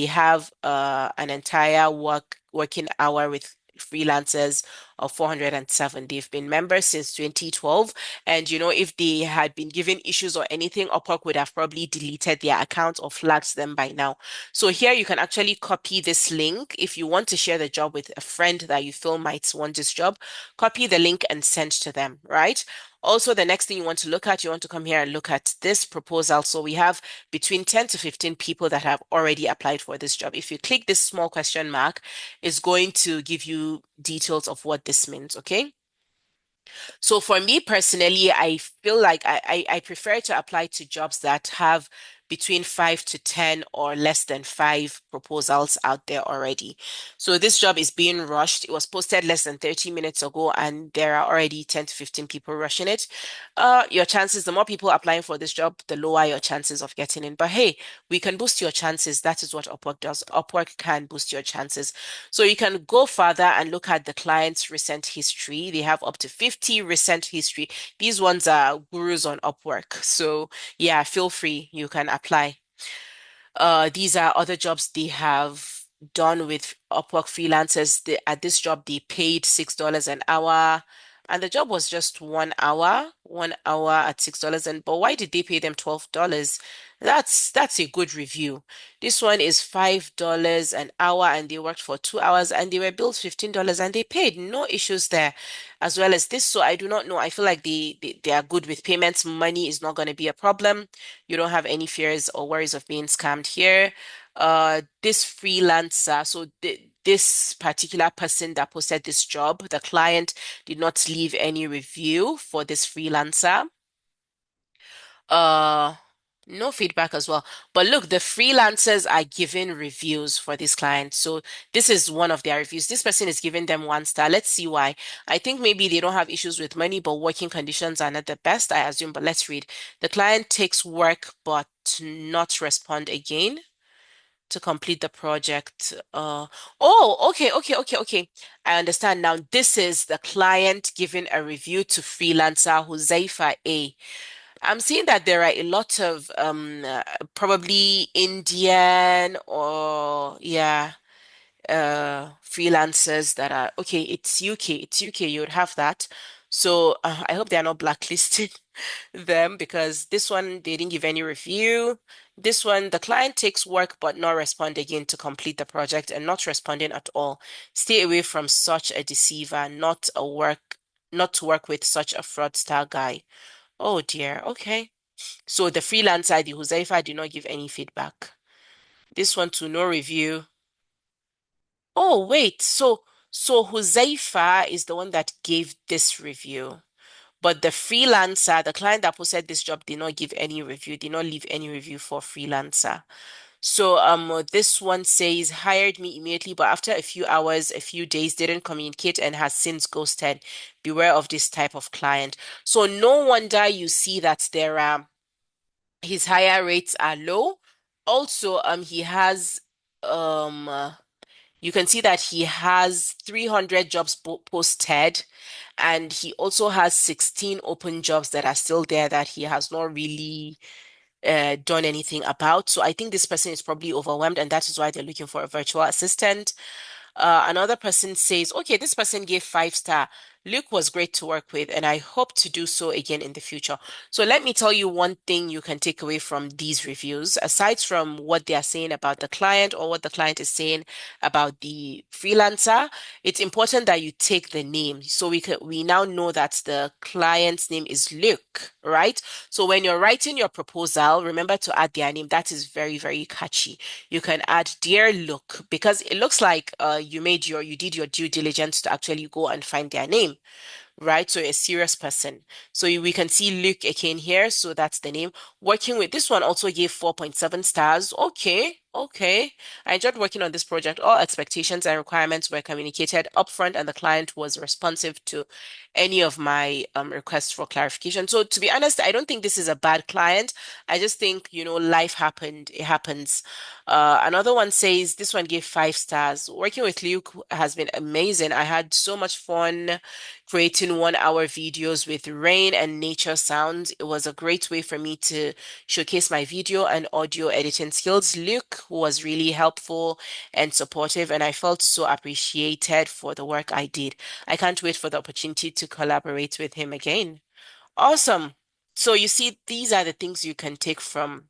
Speaker 1: entire working hour with freelancers of 407. They've been members since 2012. And if they had been given issues or anything, Upwork would have probably deleted their accounts or flagged them by now. So here you can actually copy this link. If you want to share the job with a friend that you feel might want this job, copy the link and send to them, right? Also, the next thing you want to look at, you want to come here and look at this proposal. So we have between 10 to 15 people that have already applied for this job. If you click this small question mark, it's going to give you details of what this means, okay? So for me personally, I feel like I prefer to apply to jobs that have between 5 to 10 or less than five proposals out there already. So this job is being rushed. It was posted less than 30 minutes ago, and there are already 10 to 15 people rushing it. Your chances, the more people applying for this job, the lower your chances of getting in. But hey, we can boost your chances. That is what Upwork does. Upwork can boost your chances. So you can go further and look at the client's recent history. They have up to 50 recent history. These ones are gurus on Upwork. So yeah, feel free. You can apply. These are other jobs they have done with Upwork freelancers. At this job, they paid $6 an hour. And the job was just 1 hour at $6. And but why did they pay them $12? That's a good review. This one is $5 an hour and they worked for 2 hours and they were billed $15 and they paid. No issues there. As well as this. So I do not know. I feel like they are good with payments. Money is not going to be a problem. You don't have any fears or worries of being scammed here. This freelancer, so this particular person that posted this job, the client did not leave any review for this freelancer. Uh, no feedback as well. But look, the freelancers are giving reviews for this client. So this is one of their reviews. This person is giving them 1 star. Let's see why. I think maybe they don't have issues with money, but working conditions are not the best, I assume. But let's read. The client takes work but not respond again to complete the project. Oh, okay. I understand now. This is the client giving a review to freelancer Huzaifa A. I'm seeing that there are a lot of probably Indian or yeah freelancers that are okay. It's UK. You would have that. So I hope they are not blacklisting them because this one they didn't give any review. This one, the client takes work but not respond again to complete the project and not responding at all. Stay away from such a deceiver, not to work with such a fraudster guy. Oh dear. Okay. So the freelancer, the Huzaifa, did not give any feedback. This one to no review. Oh, wait. So Huzaifa is the one that gave this review. But the freelancer, the client that posted this job, did not give any review, did not leave any review for freelancer. So this one says hired me immediately, but after a few hours, a few days, didn't communicate and has since ghosted. Beware of this type of client. So no wonder you see that there are his higher rates are low. Also, he has you can see that he has 300 jobs posted, and he also has 16 open jobs that are still there that he has not really done anything about. So I think this person is probably overwhelmed, and that is why they're looking for a virtual assistant. Another person says, okay, this person gave 5 star. Luke was great to work with, and I hope to do so again in the future. So let me tell you one thing you can take away from these reviews, aside from what they are saying about the client or what the client is saying about the freelancer. It's important that you take the name. So we now know that the client's name is Luke, right? So when you're writing your proposal, remember to add their name. That is very, very catchy. You can add dear Luke because it looks like you did your due diligence to actually go and find their name, right? So a serious person. So we can see Luke Akane here. So that's the name. Working with this one also gave 4.7 stars. Okay, okay. I enjoyed working on this project. All expectations and requirements were communicated upfront, and the client was responsive to any of my requests for clarification. So to be honest, I don't think this is a bad client. I just think, life happened. It happens. Another one says this one gave 5 stars. Working with Luke has been amazing. I had so much fun creating 1 hour videos with rain and nature sounds. It was a great way for me to showcase my video and audio editing skills. Luke was really helpful and supportive, and I felt so appreciated for the work I did. I can't wait for the opportunity to collaborate with him again. Awesome. So you see, these are the things you can take from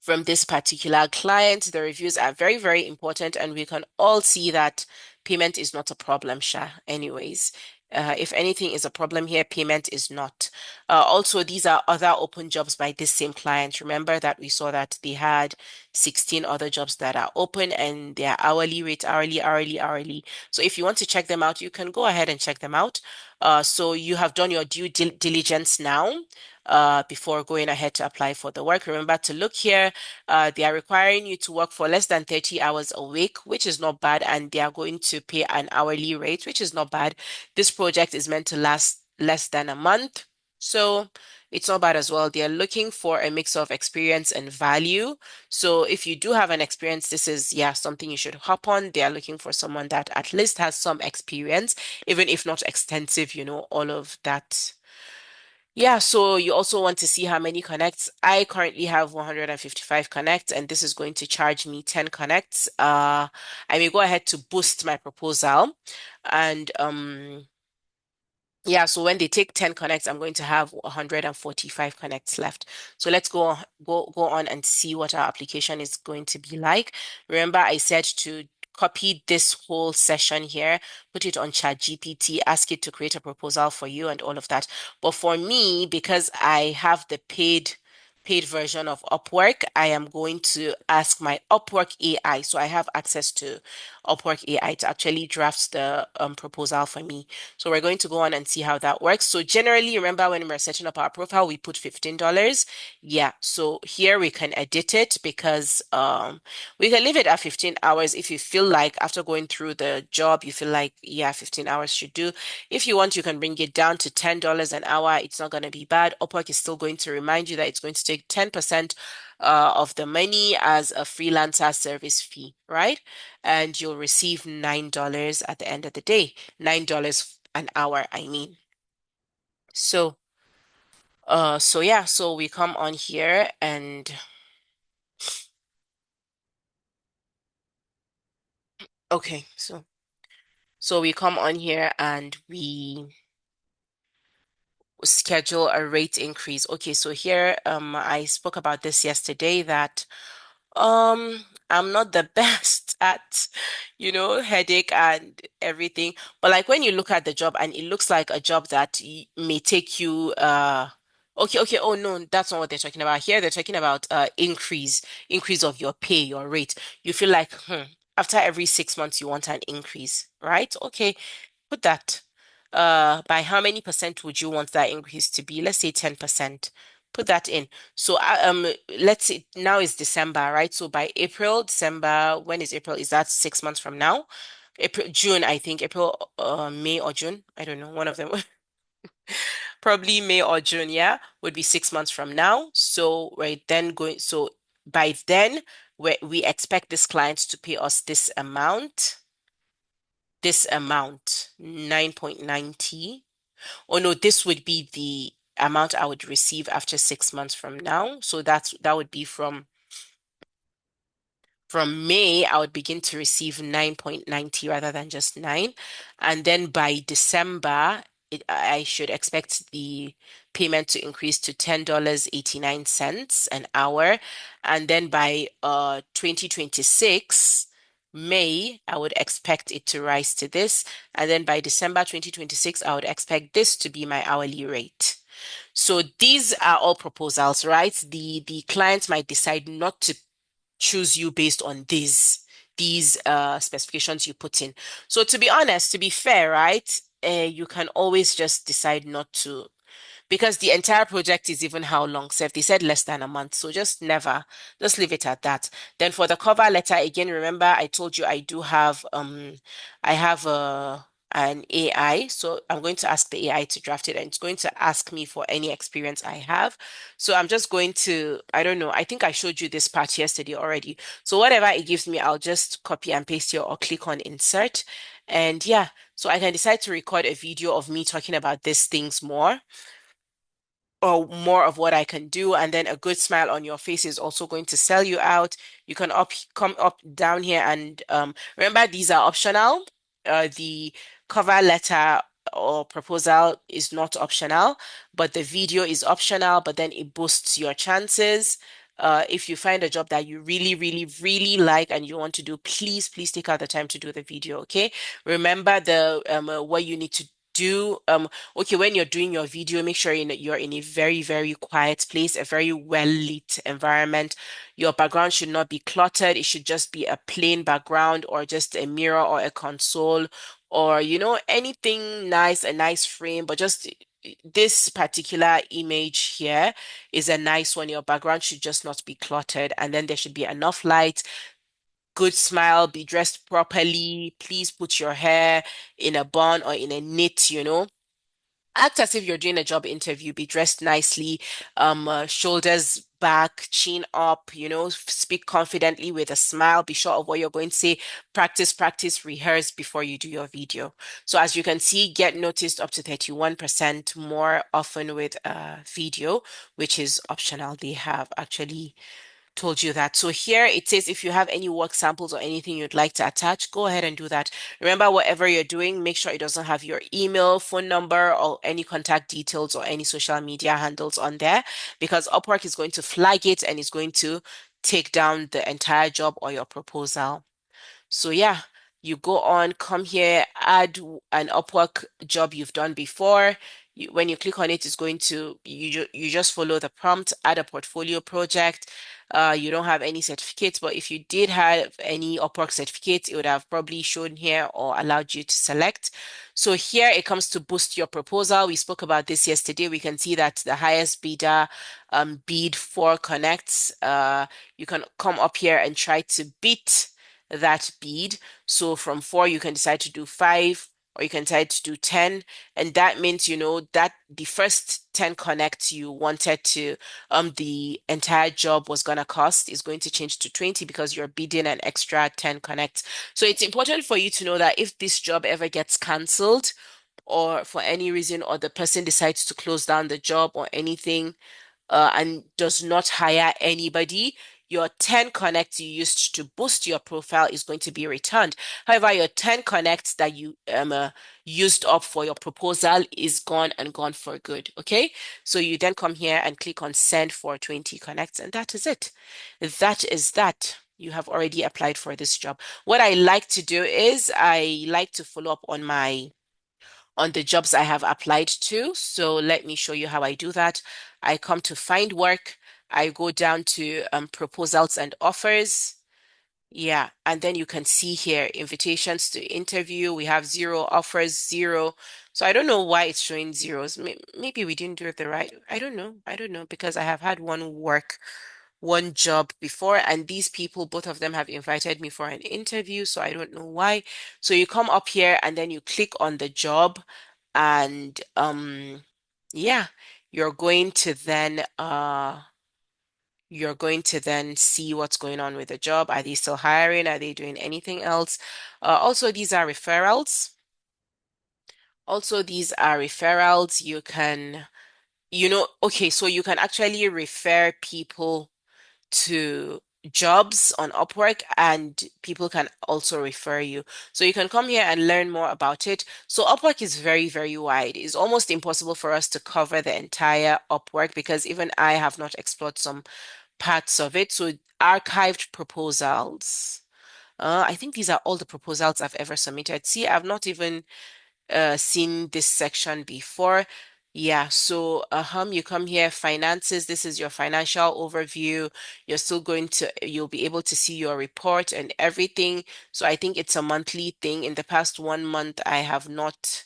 Speaker 1: this particular client. The reviews are very, very important, and we can all see that payment is not a problem, Sha. Anyways, if anything is a problem here, payment is not. Also, these are other open jobs by this same client. Remember that we saw that they had 16 other jobs that are open and their hourly rate, hourly. So if you want to check them out, you can go ahead and check them out. So you have done your due diligence now before going ahead to apply for the work. Remember to look here. They are requiring you to work for less than 30 hours a week, which is not bad, and they are going to pay an hourly rate, which is not bad. This project is meant to last less than a month. So it's not bad as well. They are looking for a mix of experience and value. So if you do have an experience, this is, yeah, something you should hop on. They are looking for someone that at least has some experience, even if not extensive, all of that. Yeah, so you also want to see how many connects. I currently have 155 connects, and this is going to charge me 10 connects. I may go ahead to boost my proposal. And yeah, so when they take 10 connects, I'm going to have 145 connects left. So let's go on and see what our application is going to be like. Remember, I said to copy this whole session here, put it on ChatGPT, ask it to create a proposal for you and all of that. But for me, because I have the paid version of Upwork, I am going to ask my Upwork AI. So I have access to Upwork AI to actually draft the proposal for me. So we're going to go on and see how that works. So generally, remember when we're setting up our profile, we put $15. Yeah. So here we can edit it because we can leave it at 15 hours if you feel like after going through the job, you feel like, yeah, 15 hours should do. If you want, you can bring it down to $10 an hour. It's not going to be bad. Upwork is still going to remind you that it's going to take 10% of the money as a freelancer service fee, right? And you'll receive $9 at the end of the day. $9 an hour, I mean. So, so yeah, so we come on here and okay, so we come on here and schedule a rate increase. Okay, so here I spoke about this yesterday that I'm not the best at, headache and everything. But like when you look at the job and it looks like a job that may take you okay, oh no, that's not what they're talking about. Here they're talking about increase of your pay, your rate. You feel like, after every 6 months you want an increase, right? Okay, put that. By how many percent would you want that increase to be? Let's say 10%. Put that in. So, let's say now is December, right? So by April, December, when is April? Is that 6 months from now? April, June, I think. April, May or June. I don't know. One of them. Probably May or June, yeah, would be 6 months from now. So by then, we expect this client to pay us this amount, 9.90. Oh no, this would be the amount I would receive after 6 months from now. So that would be from May, I would begin to receive 9.90 rather than just 9. And then by December, I should expect the payment to increase to $10.89 an hour. And then by 2026, May, I would expect it to rise to this. And then by December 2026, I would expect this to be my hourly rate. So these are all proposals, right? The clients might decide not to choose you based on these specifications you put in. So to be honest, to be fair, right, you can always just decide not to because the entire project is even how long, Seth? They said less than a month. So just leave it at that. Then for the cover letter, again, remember I told you I have an AI. So I'm going to ask the AI to draft it and it's going to ask me for any experience I have. So I'm just going to, I don't know, I think I showed you this part yesterday already. So whatever it gives me, I'll just copy and paste here or click on insert. And yeah, so I can decide to record a video of me talking about these things more or more of what I can do, and then a good smile on your face is also going to sell you out. You can come up down here and remember these are optional. The cover letter or proposal is not optional, but the video is optional, but then it boosts your chances. If you find a job that you really, really, really like and you want to do, please take out the time to do the video, okay? Remember the what you need to do. Okay, when you're doing your video, make sure you're in a very, very quiet place, a very well-lit environment. Your background should not be cluttered. It should just be a plain background or just a mirror or a console or, anything nice, a nice frame, but just this particular image here is a nice one. Your background should just not be cluttered. And then there should be enough light, good smile, be dressed properly. Please put your hair in a bun or in a knit. Act as if you're doing a job interview, be dressed nicely, shoulders back, chin up, speak confidently with a smile, be sure of what you're going to say, practice, rehearse before you do your video. So as you can see, get noticed up to 31% more often with video, which is optional. They have actually told you that. So here it says if you have any work samples or anything you'd like to attach, go ahead and do that. Remember, whatever you're doing, make sure it doesn't have your email, phone number, or any contact details or any social media handles on there because Upwork is going to flag it and is going to take down the entire job or your proposal. So yeah, you go on, come here, add an Upwork job you've done before. When you click on it, it's going to you just follow the prompt, add a portfolio project. You don't have any certificates, but if you did have any Upwork certificates, it would have probably shown here or allowed you to select. So here it comes to boost your proposal. We spoke about this yesterday. We can see that the highest bidder bid for connects. You can come up here and try to beat that bid. So from 4, you can decide to do 5, or you can decide to do 10. And that means, that the first 10 connects you wanted to, the entire job was going to cost is going to change to 20 because you're bidding an extra 10 connects. So it's important for you to know that if this job ever gets canceled, or for any reason, or the person decides to close down the job or anything, and does not hire anybody, your 10 connects you used to boost your profile is going to be returned. However, your 10 connects that you used up for your proposal is gone and gone for good. Okay. So you then come here and click on send for 20 connects, and that is it. That is that. You have already applied for this job. What I like to do is I like to follow up on the jobs I have applied to. So let me show you how I do that. I come to find work. I go down to proposals and offers. Yeah, and then you can see here invitations to interview. We have zero offers, zero. So I don't know why it's showing zeros. Maybe we didn't do it the right. I don't know. I don't know because I have had one job before, and these people, both of them have invited me for an interview. So I don't know why. So you come up here and then you click on the job, and yeah, you're going to then you're going to then see what's going on with the job. Are they still hiring? Are they doing anything else? Also, these are referrals. Also, these are referrals. Okay, so you can actually refer people to jobs on Upwork, and people can also refer you. So you can come here and learn more about it. So Upwork is very, very wide. It's almost impossible for us to cover the entire Upwork because even I have not explored some parts of it. So archived proposals. I think these are all the proposals I've ever submitted. See, I've not even seen this section before. Yeah, so you come here, finances. This is your financial overview. You'll be able to see your report and everything. So I think it's a monthly thing. In the past 1 month, I have not,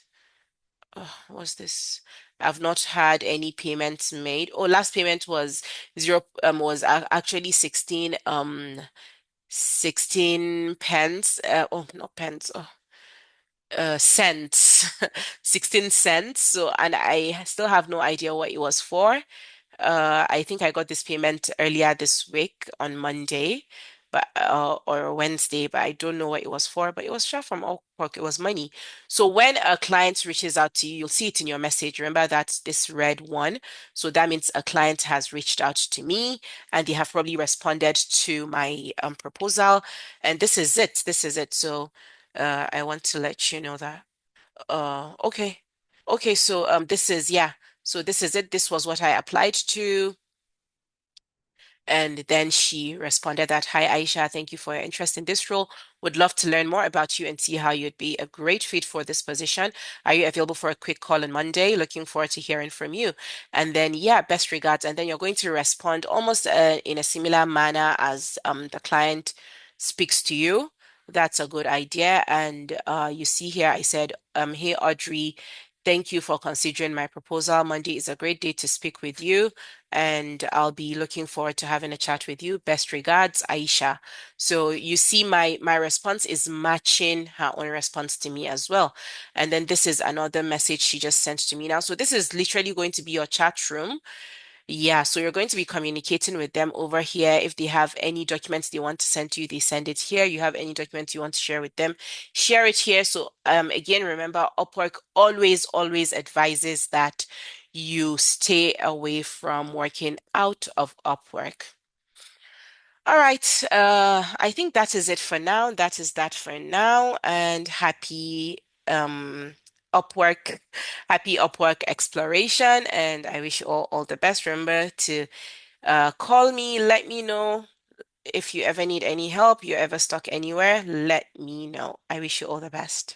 Speaker 1: what's this? I've not had any payments made. Oh, last payment was actually 16 pence. Oh, not pence. Oh, cents, 16 cents. So, and I still have no idea what it was for. I think I got this payment earlier this week on Monday, but or Wednesday, but I don't know what it was for. But it was sure from Upwork. It was money. So when a client reaches out to you, you'll see it in your message. Remember that's this red one. So that means a client has reached out to me and they have probably responded to my proposal. And this is it. This is it. So I want to let you know that. Okay. Okay, so this is yeah. So this is it. This was what I applied to. And then she responded that, Hi, Aisha, thank you for your interest in this role. Would love to learn more about you and see how you'd be a great fit for this position. Are you available for a quick call on Monday? Looking forward to hearing from you. And then, yeah, best regards. And then you're going to respond almost in a similar manner as the client speaks to you. That's a good idea. And you see here, I said, Hey, Audrey, thank you for considering my proposal. Monday is a great day to speak with you, and I'll be looking forward to having a chat with you. Best regards, Aisha. So you see my response is matching her own response to me as well. And then this is another message she just sent to me now. So this is literally going to be your chat room. Yeah, so you're going to be communicating with them over here. If they have any documents they want to send to you, they send it here. You have any documents you want to share with them, share it here. So again, remember, Upwork always, always advises that you stay away from working out of Upwork. All right, I think that is it for now. That is that for now, and Upwork, happy Upwork exploration, and I wish you all the best. Remember to call me, let me know if you ever need any help, you're ever stuck anywhere, let me know. I wish you all the best.